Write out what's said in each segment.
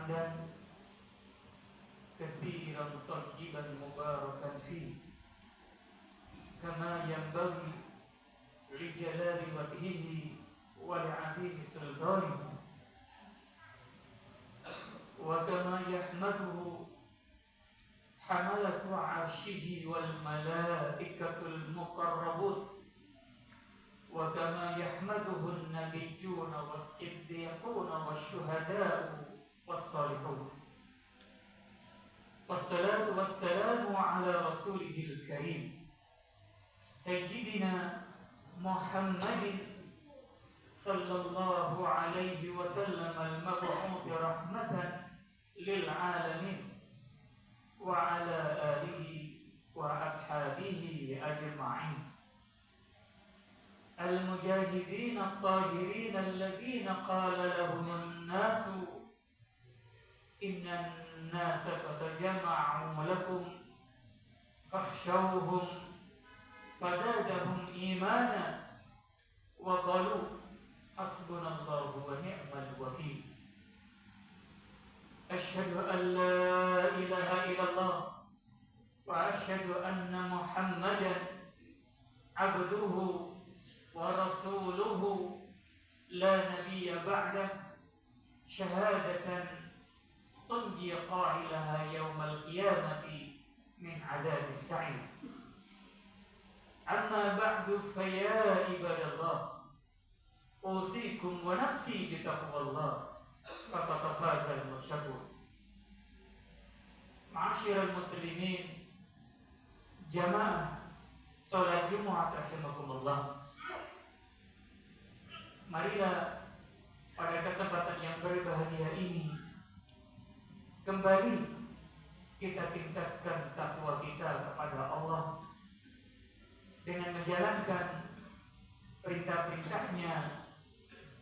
حمدا كثيرا طيبا مباركا فيه كما ينبغي لجلال وجهه ولعظيم سلطانه وكما يحمده حملة عرشه والملائكة المقربون وكما يحمده النبيون والصديقون والشهداء والصالحون والصلاة والسلام على رسوله الكريم سيدنا محمد صلى الله عليه وسلم المبعوث رحمة للعالمين وعلى آله وأصحابه أجمعين المجاهدين الطاهرين الذين قال لهم الناس إن الناس قد جمعوا لكم فاخشوهم فزادهم إيمانا وقالوا حسبنا الله ونعم الوكيل أشهد أن لا إله إلا الله وأشهد أن محمدا عبده ورسوله لا نبي بعده شهادة تنجي قائلها يوم القيامة من عذاب السعير أما بعد فيا عباد الله أوصيكم ونفسي بتقوى الله فقد فاز المتقون معاشر المسلمين jamaah salat Jumat rahimakumullah. Marilah pada kesempatan yang berbahagia ini kembali kita tingkatkan takwa kita kepada Allah dengan menjalankan perintah-perintahnya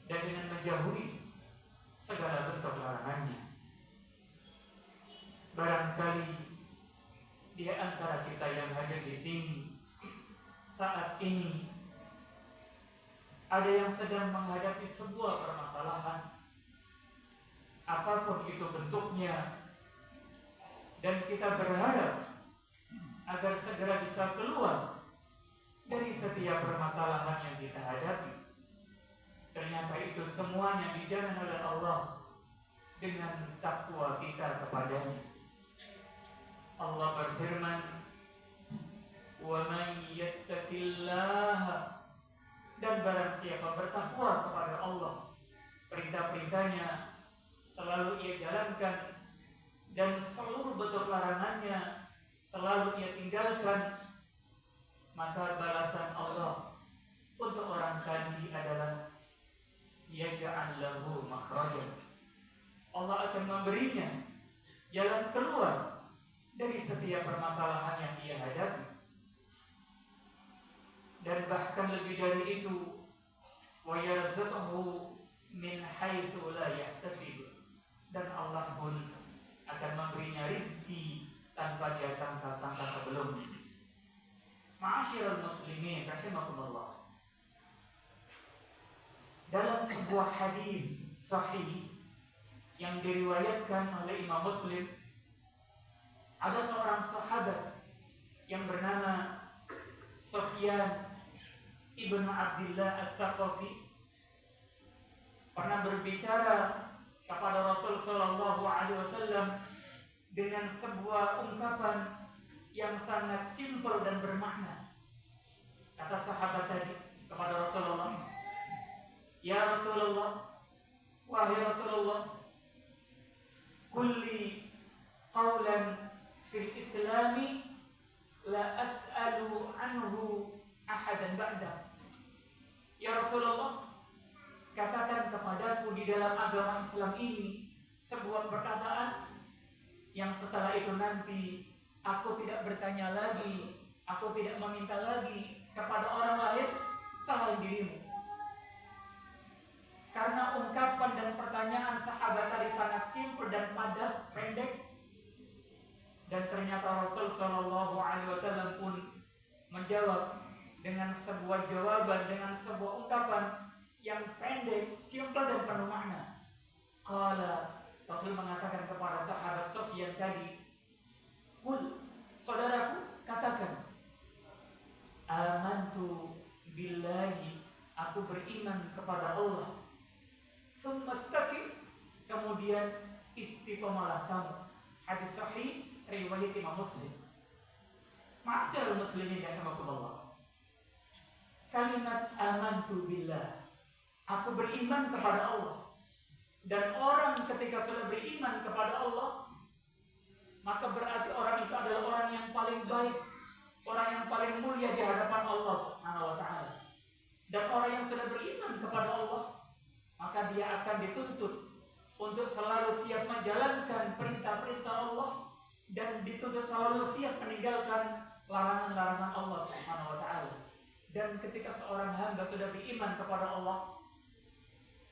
dan dengan menjauhi segala bentuk larangannya. Barangkali di antara kita yang hadir di sini saat ini ada yang sedang menghadapi sebuah permasalahan, apapun itu bentuknya, dan kita berharap agar segera bisa keluar dari setiap permasalahan yang kita hadapi. Ternyata itu semuanya dijamin oleh Allah dengan takwa kita kepadanya. Allah berfirman, "Wa man yattaqillaha," dan barang siapa bertakwa kepada Allah, perintah-perintahnya selalu ia jalankan dan seluruh bentuk larangannya selalu ia tinggalkan, maka balasan Allah untuk orang tadi adalah yaj'al lahu makhrajan. Allah akan memberinya jalan keluar dari setiap permasalahan yang ia hadapi. Dan bahkan lebih dari itu, wa yarzuqhu min haitsu la yahtasib, dan Allah pun akan memberinya rizki tanpa dia sangka-sangka sebelumnya. Ma'asyiral muslimin rahimakumullah. Dalam sebuah hadis sahih yang diriwayatkan oleh Imam Muslim, ada seorang sahabat yang bernama Sufyan ibnu Abdullah Ats-Tsaqafi pernah berbicara kepada Rasul sallallahu alaihi wasallam dengan sebuah ungkapan yang sangat simpel dan bermakna. Kata sahabat tadi kepada Rasulullah, "Ya Rasulullah, wahai Rasulullah, kulli qawlan fil islami la as'alu anhu ahadan ba'da." Ya Rasulullah, katakan kepadaku di dalam agama Islam ini sebuah perkataan yang setelah itu nanti aku tidak bertanya lagi, aku tidak meminta lagi kepada orang lain selain dirimu. Karena ungkapan dan pertanyaan sahabat tadi sangat simpel dan padat, pendek, dan ternyata Rasul sallallahu alaihi wasallam pun menjawab dengan sebuah jawaban, dengan sebuah ungkapan yang pendek, simpel dan penuh makna. Qala Rasul mengatakan kepada sahabat Sufyan tadi, "Qul, saudaraku, katakan, amantu billahi, aku beriman kepada Allah. Tsumma istaqim, kemudian istiqomalah kamu." Hadis sahih riwayat Imam Muslim. Ma'asyiral muslimin rahimakumullah. Kalimat amantu billah, aku beriman kepada Allah. Dan orang ketika sudah beriman kepada Allah, maka berarti orang itu adalah orang yang paling baik, orang yang paling mulia di hadapan Allah Subhanahu wa taala. Dan orang yang sudah beriman kepada Allah, maka dia akan dituntut untuk selalu siap menjalankan perintah-perintah Allah dan dituntut selalu siap meninggalkan larangan-larangan Allah Subhanahu wa taala. Dan ketika seorang hamba sudah beriman kepada Allah,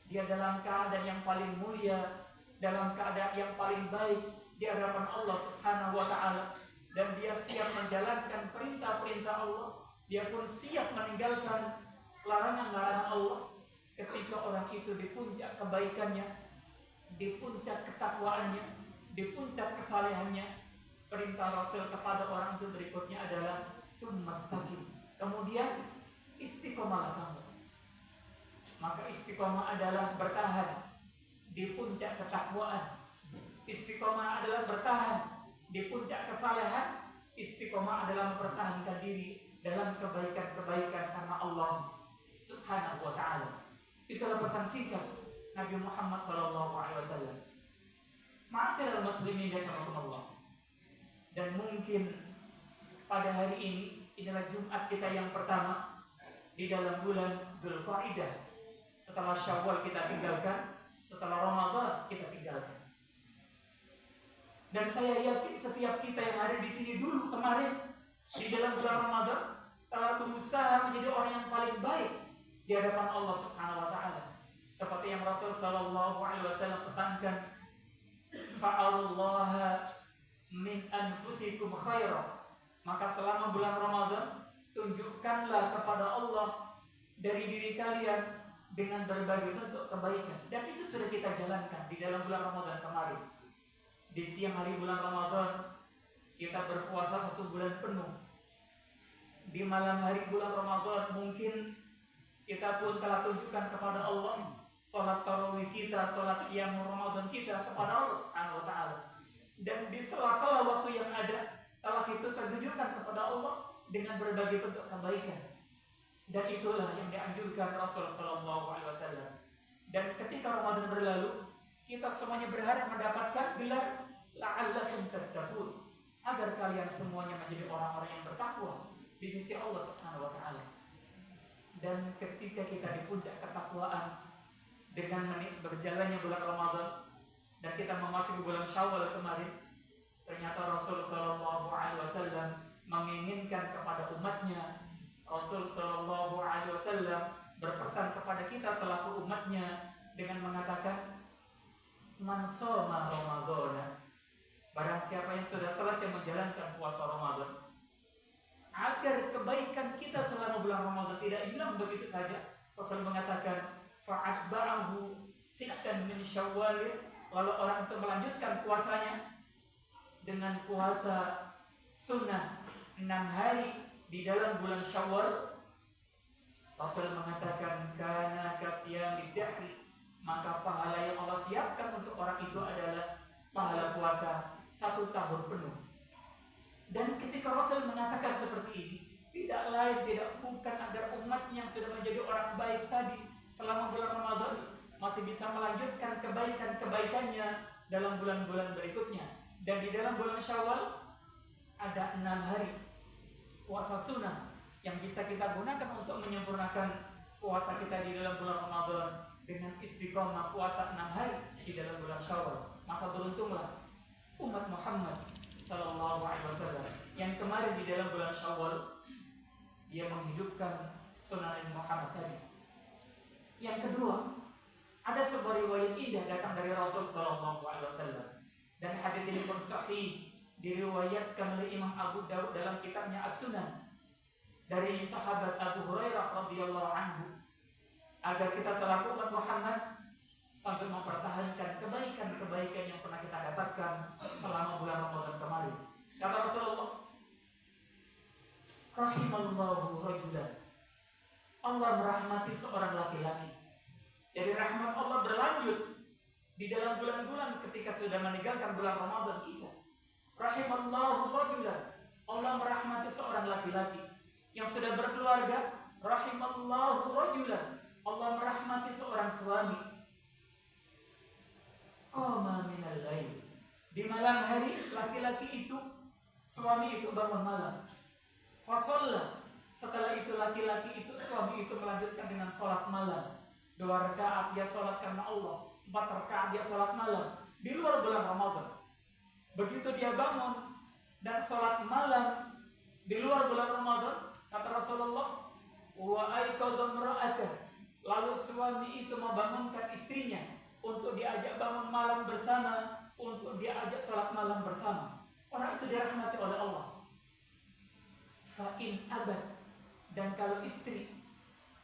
dia dalam keadaan yang paling mulia, dalam keadaan yang paling baik di hadapan Allah Subhanahu wa taala, dan dia siap menjalankan perintah-perintah Allah, dia pun siap meninggalkan larangan-larangan Allah. Ketika orang itu di puncak kebaikannya, di puncak ketakwaannya, di puncak kesalehannya, perintah Rasul kepada orang itu berikutnya adalah summastaqim, kemudian istiqomah kamu. Maka istiqomah adalah bertahan di puncak ketakwaan. Istiqomah adalah bertahan di puncak kesalehan. Istiqomah adalah mempertahankan diri dalam kebaikan-kebaikan karena Allah Subhanahu wa taala. Itulah pesan singkat Nabi Muhammad SAW. Ma'asyiral muslimin rahimakumullah. Dan mungkin pada hari ini, inilah Jumat kita yang pertama di dalam bulan Dzulqa'dah. Setelah Syawal kita tinggalkan, setelah Ramadan kita tinggalkan. Dan saya yakin setiap kita yang ada di sini dulu kemarin di dalam bulan Ramadan telah berusaha menjadi orang yang paling baik di hadapan Allah Subhanahu wa taala. Seperti yang Rasul sallallahu alaihi wasallam pesankan, "Fa'alullaha min anfusikum khaira." Maka selama bulan Ramadan, tunjukkanlah kepada Allah dari diri kalian dengan berbagai bentuk kebaikan. Dan itu sudah kita jalankan di dalam bulan Ramadan kemarin. Di siang hari bulan Ramadan kita berpuasa 1 bulan penuh. Di malam hari bulan Ramadan mungkin kita pun telah tunjukkan kepada Allah salat tarawih kita, salat siang Ramadan kita kepada Allah Subhanahu wa taala. Dan di sela-sela waktu yang ada telah itu tertunjukkan kepada Allah dengan berbagai bentuk kebaikan. Dan itulah yang dianjurkan Rasul sallallahu alaihi wasallam. Dan ketika Ramadan berlalu, kita semuanya berharap mendapatkan gelar la'allakum tattaqun, agar kalian semuanya menjadi orang-orang yang bertakwa di sisi Allah Subhanahu wa taala. Dan ketika kita di puncak ketakwaan dengan berjalannya bulan Ramadan dan kita memasuki bulan Syawal kemarin, ternyata Rasul sallallahu alaihi wasallam menginginkan kepada umatnya. Rasul sallallahu alaihi wasallam berpesan kepada kita selaku umatnya dengan mengatakan, "Man shoma Ramadhana," barang siapa yang sudah selesai menjalankan puasa Ramadan, agar kebaikan kita selama bulan Ramadan tidak hilang begitu saja. Rasul mengatakan, "Fa'atba'ahu sittan min Syawwal," lalu orang itu melanjutkan puasanya dengan puasa sunnah 6 hari di dalam bulan Syawal. Rasul mengatakan, "Kana kasyamid dahri," maka pahala yang Allah siapkan untuk orang itu adalah pahala puasa 1 tahun penuh. Dan ketika Rasul mengatakan seperti ini, tidak lain tidak bukan agar umat yang sudah menjadi orang baik tadi selama bulan Ramadan masih bisa melanjutkan kebaikan-kebaikannya dalam bulan-bulan berikutnya. Dan di dalam bulan Syawal ada 6 hari puasa sunnah yang bisa kita gunakan untuk menyempurnakan puasa kita di dalam bulan Ramadan dengan istiqomah puasa 6 hari di dalam bulan Syawal. Maka beruntunglah umat Muhammad sallallahu alaihi wasallam yang kemarin di dalam bulan Syawal dia menghidupkan sunnah Nabi Muhammad tadi. Yang kedua, ada sebuah riwayat indah datang dari Rasul sallallahu alaihi wasallam, dan hadis ini pun sahih diriwayatkan oleh Imam Abu Dawud dalam kitabnya As-Sunan dari sahabat Abu Hurairah radhiyallahu anhu, agar kita selaku umat Muhammad sambil mempertahankan kebaikan-kebaikan yang dapatkan selama bulan Ramadan kemarin. Kata Rasulullah, rahimallahu rajulan, Allah merahmati seorang laki-laki. Jadi rahmat Allah berlanjut di dalam bulan-bulan ketika sudah meninggalkan bulan Ramadan kita. Rahimallahu rajulan, Allah merahmati seorang laki-laki yang sudah berkeluarga. Rahimallahu rajulan, Allah merahmati seorang suami. Qama minal lail, di malam hari laki-laki itu, suami itu bangun malam. Fasalla, setelah itu laki-laki itu, suami itu melanjutkan dengan sholat malam. 2 rakaat dia sholat karena Allah, 4 rakaat dia sholat malam di luar bulan Ramadan. Begitu dia bangun dan sholat malam di luar bulan Ramadan, kata Rasulullah, wa aiqadha imra'atah, lalu suami itu membangunkan istrinya untuk diajak bangun malam bersama, untuk diajak sholat malam bersama. Orang itu dirahmati oleh Allah. Fa'in abad, dan kalau istri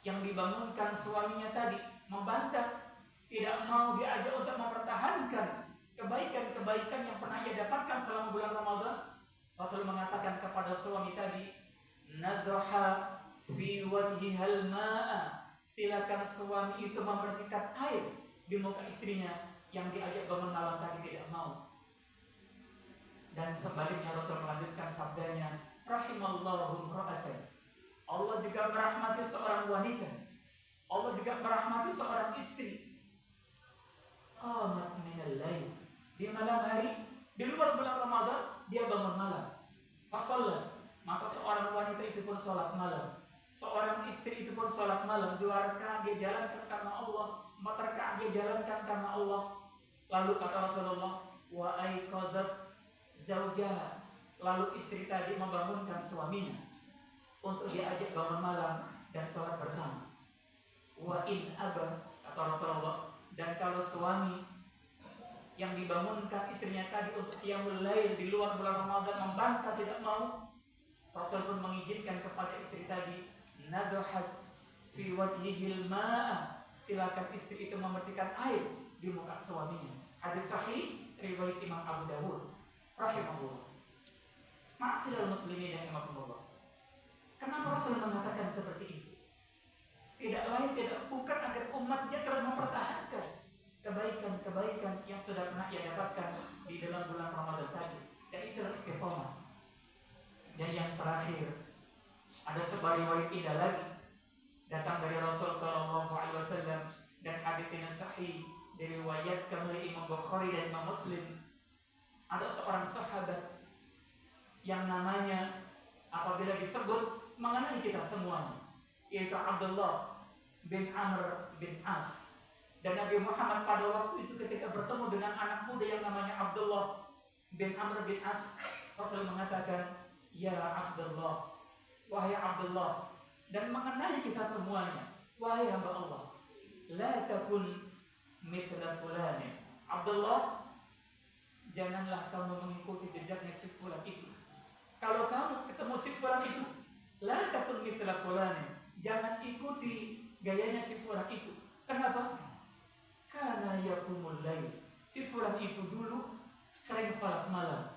yang dibangunkan suaminya tadi membantah, tidak mau diajak untuk mempertahankan kebaikan-kebaikan yang pernah ia dapatkan selama bulan Ramadan, Rasul mengatakan kepada suami tadi, nadha fi wajhihal ma'a, silakan suami itu membersihkan air di muka istrinya yang diajak bangun malam tadi tidak mau. Dan sebaliknya Rasul melanjutkan sabdanya, rahimallahu imra'atan, Allah juga merahmati seorang wanita, Allah juga merahmati seorang istri. Qamat minal lail, di malam hari di luar bulan Ramadan dia bangun malam. Fasalla, maka seorang wanita itu pun sholat malam, seorang istri itu pun sholat malam. 2 rakaat dia jalankan karena Allah, 4 rakaat dia jalankan karena Allah. Lalu kata Rasulullah, wa aiqadhat zaujaha, lalu istri tadi membangunkan suaminya untuk diajak bangun malam dan sholat bersama. Wa in aba, kata Rasulullah, dan kalau suami yang dibangunkan istrinya tadi untuk qiyamul lail di luar bulan Ramadan membantah tidak mau, Rasul pun mengizinkan kepada istri tadi, nadhat fi wajhihil ma'a, silakan istri itu memercikan air di muka suaminya. Hadis sahih riwayat Imam Abu Dawud rahimahullah. Ma'asyiral muslimin yang rahimakumullah. Kenapa Rasul mengatakan seperti itu? Tidak lain tidak bukan agar umatnya terus mempertahankan kebaikan-kebaikan yang sudah pernah ia dapatkan di dalam bulan Ramadan tadi. Dan itulah istiqomah. Dan yang terakhir, ada sebuah riwayat indah lagi datang dari Rasul sallallahu alaihi wasallam, dan hadis ini sahih diriwayatkan oleh Imam Bukhari dan Imam Muslim. Ada seorang sahabat yang namanya apabila disebut mengenai kita semuanya, yaitu Abdullah bin Amr bin As. Dan Nabi Muhammad pada waktu itu ketika bertemu dengan anak muda yang namanya Abdullah bin Amr bin As, Rasul mengatakan, ya Abdullah, wahai Abdullah, dan mengenai kita semuanya, wahai hamba Allah, la takun mithla fulani. Abdullah, janganlah kamu mengikuti jejaknya si fulan itu. Kalau kamu ketemu si fulan itu, la takun mithla fulani, jangan ikuti gayanya si fulan itu. Kenapa? Karena yaqumul lail, si fulan itu dulu sering salat malam.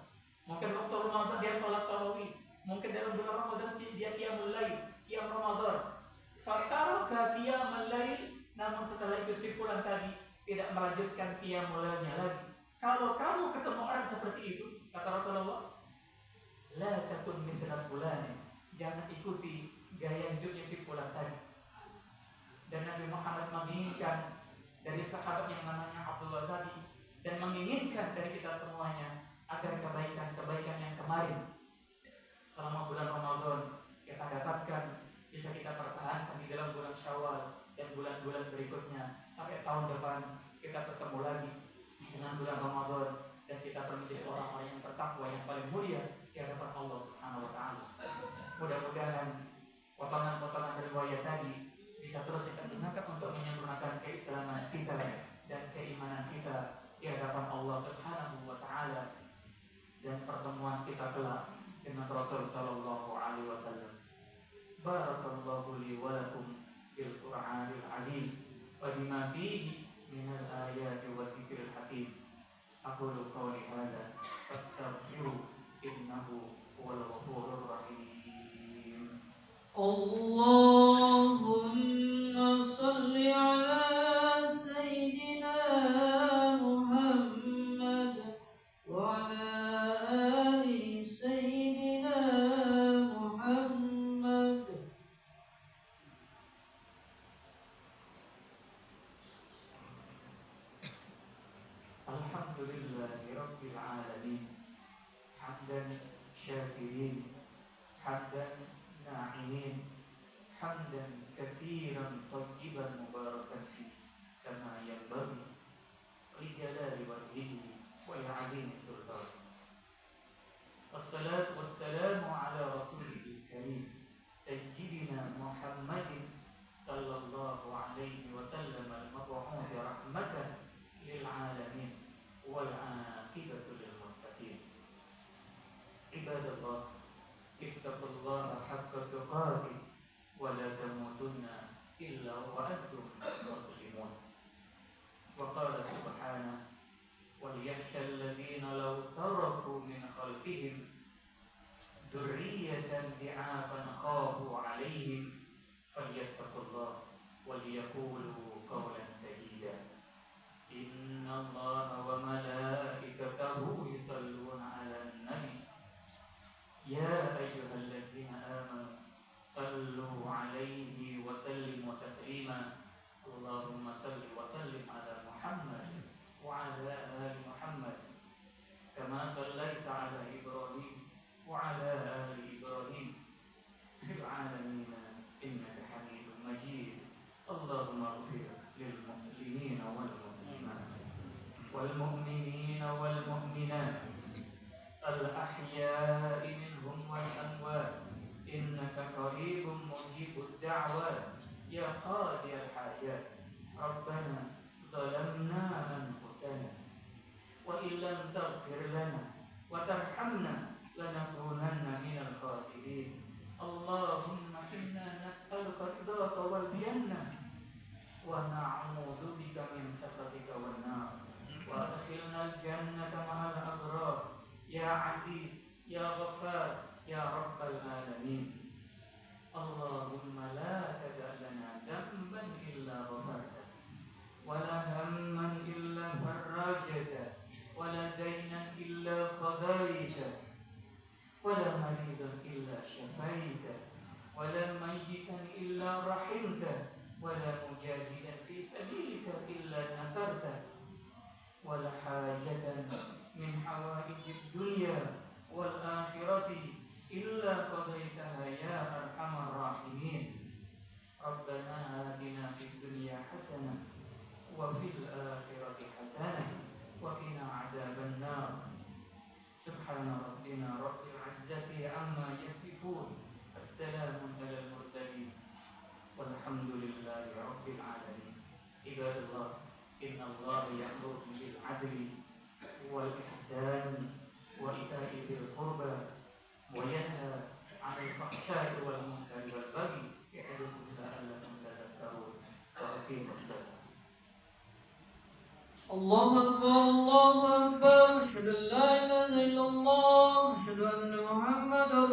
Mungkin waktu Ramadan dia salat tarawih, mungkin dalam bulan Ramadan dia qiyamul lail, qiyam Ramadan. Fataraka qiyamul lail, namun setelah itu si fulan tadi tidak melanjutkan qiyamul lailnya lagi. Kalau kamu ketemu orang seperti itu, kata Rasulullah, la takun mithla fulani, jangan ikuti gaya hidupnya si fulan tadi. Dan Nabi Muhammad menginginkan dari sahabat yang namanya Abdullah tadi, dan menginginkan dari kita semuanya agar kebaikan-kebaikan yang kemarin selama bulan Ramadan kita dapatkan bisa kita pertahankan di dalam bulan Syawal dan bulan-bulan berikutnya sampai tahun depan kita bertemu lagi dengan bulan Ramadan, dan kita menjadi orang-orang yang bertakwa yang paling mulia di hadapan Allah Subhanahu wa taala. Mudah-mudahan potongan-potongan riwayat tadi bisa terus kita gunakan untuk menyempurnakan keislaman kita dan keimanan kita di hadapan Allah Subhanahu wa taala, dan pertemuan kita kelak dengan Rasul sallallahu alaihi wasallam. Barakallahu li wa lakum bil Qur'anil azim wa bima fihi minal ayati wa dzikril hakim. Aqulu qawli hadza fastaghfiru innahu huwal ghafurur rahim. Allahumma salli ala Sayyidina Muhammad wa ala ali Sayyidina Muhammad. Alhamdulillahi rabbil alamin, hamdan syakirin, hamdan na'imin, hamdan katsiran thayyiban mubarakan fi kama yanbaghi li jalali wajhihi wa li'azimi sultanihi. Wassalatu wassalamu ala rasulihil karim sayyidina Muhammadin sallallahu alaihi wasallam al-mab'uuthi rahmatan lil alamin wal 'aqibatu lil muttaqin. Ibadallah, ittaqullaha haqqa tuqatih wa la tamutunna illa wa antum muslimun. Wa qala subhanahu وَلْيَخْشَى الَّذِينَ لَوْ تَرَكُوا مِنْ خَلْفِهِمْ ذُرِّيَّةً ضِعَافًا خَافُوا عَلَيْهِمْ فَلْيَتَّقُوا اللَّهَ وَلْيَقُولُوا قَوْلًا سَدِيدًا. إِنَّ اللَّهَ وَمَلَائِكَتَهُ يُصَلُّونَ عَلَى النَّبِيِّ يَا أَيُّهَا الَّذِينَ آمَنُوا صَلُّوا عَلَيْهِ وَسَلِّمُوا تَسْلِيمًا. اللهم صل وسلم على محمد وعلى آل محمد كما صليت على إبراهيم وعلى آل إبراهيم في العالمين إنك حميد مجيد. اللهم اغفر للمسلمين والمسلمات والمؤمنين والمؤمنات الأحياء منهم والأموات إنك قريب مجيب الدعوات يا قاضي الحاجات. ربنا ظلمنا أنفسنا وإن لم تغفر لنا وترحمنا لنكونن من الخاسرين. اللهم إنا نسألك رضاك والجنة ونعوذ بك من سخطك والنار. وأدخلنا الجنة مع الأبرار يا عزيز يا غفار يا رب العالمين. اللهم لا تدع لنا ذنبا إلا غفرته ولا هما إلا فرجته ولا دينا إلا قضيته ولا مريضا إلا شفيته ولا ميتا إلا رحمته ولا مجاهدا في سبيلك إلا نصرته ولا حاجة من حوائج الدنيا والآخرة إلا قضيتها يا أرحم الراحمين. ربنا آتنا في الدنيا حسنة وفي الآخرة حسنة وقنا عذاب النار. سبحان ربنا رب العزة عما يصفون. السلام على المرسلين والحمد لله رب العالمين. عباد الله، إن الله يأمر بالعدل والإحسان وإيتاء ذي القربى وينهى عن الفحشاء والمنكر والبغي يعظكم لعلكم تذكرون. وأقيموا الصلاة. الله أكبر الله أكبر أشهد أن لا إله إلا الله أشهد أن محمدا